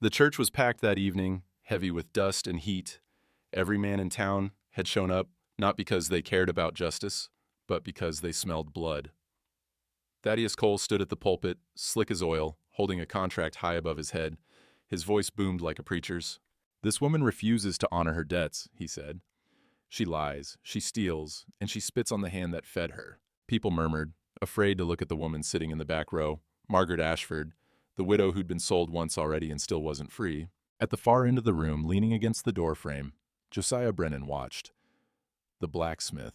The church was packed that evening, heavy with dust and heat. Every man in town had shown up, not because they cared about justice, but because they smelled blood. Thaddeus Cole stood at the pulpit, slick as oil, holding a contract high above his head. His voice boomed like a preacher's. "This woman refuses to honor her debts," he said. "She lies, she steals, and she spits on the hand that fed her." People murmured, afraid to look at the woman sitting in the back row, Margaret Ashford, the widow who'd been sold once already and still wasn't free. At the far end of the room, leaning against the doorframe, Josiah Brennan watched. The blacksmith,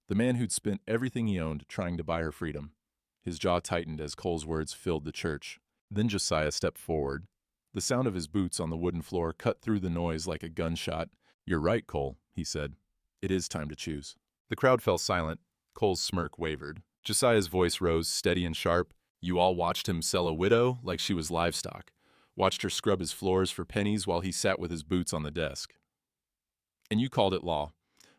the man who'd spent everything he owned trying to buy her freedom. His jaw tightened as Cole's words filled the church. Then Josiah stepped forward. The sound of his boots on the wooden floor cut through the noise like a gunshot. "You're right, Cole," he said. "It is time to choose." The crowd fell silent. Cole's smirk wavered. Josiah's voice rose, steady and sharp. "You all watched him sell a widow like she was livestock. Watched her scrub his floors for pennies while he sat with his boots on the desk. And you called it law.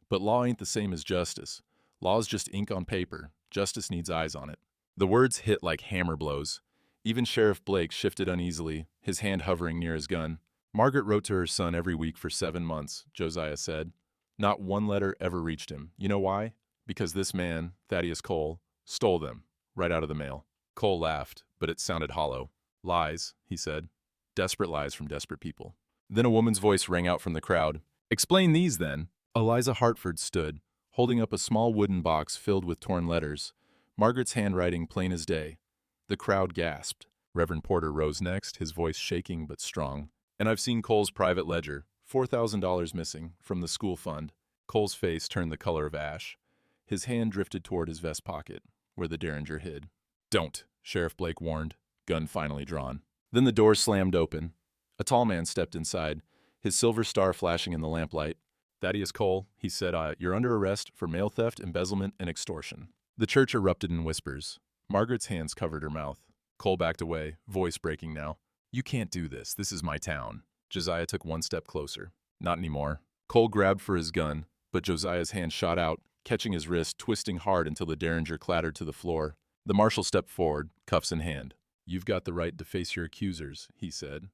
But law ain't the same as justice. Law's just ink on paper. Justice needs eyes on it." The words hit like hammer blows. Even Sheriff Blake shifted uneasily, his hand hovering near his gun. "Margaret wrote to her son every week for 7 months," Josiah said. "Not one letter ever reached him. You know why? Because this man, Thaddeus Cole, stole them, right out of the mail." Cole laughed, but it sounded hollow. "Lies," he said. "Desperate lies from desperate people." Then a woman's voice rang out from the crowd. "Explain these, then." Eliza Hartford stood, holding up a small wooden box filled with torn letters, Margaret's handwriting plain as day. The crowd gasped. Reverend Porter rose next, his voice shaking but strong. "And I've seen Cole's private ledger, $4,000 missing, from the school fund." Cole's face turned the color of ash. His hand drifted toward his vest pocket, where the Derringer hid. "Don't," Sheriff Blake warned, gun finally drawn. Then the door slammed open. A tall man stepped inside, his silver star flashing in the lamplight. "Thaddeus Cole," he said, "you're under arrest for mail theft, embezzlement, and extortion." The church erupted in whispers. Margaret's hands covered her mouth. Cole backed away, voice breaking now. "You can't do this. This is my town." Josiah took one step closer. "Not anymore." Cole grabbed for his gun, but Josiah's hand shot out, catching his wrist, twisting hard until the Derringer clattered to the floor. The marshal stepped forward, cuffs in hand. "You've got the right to face your accusers," he said.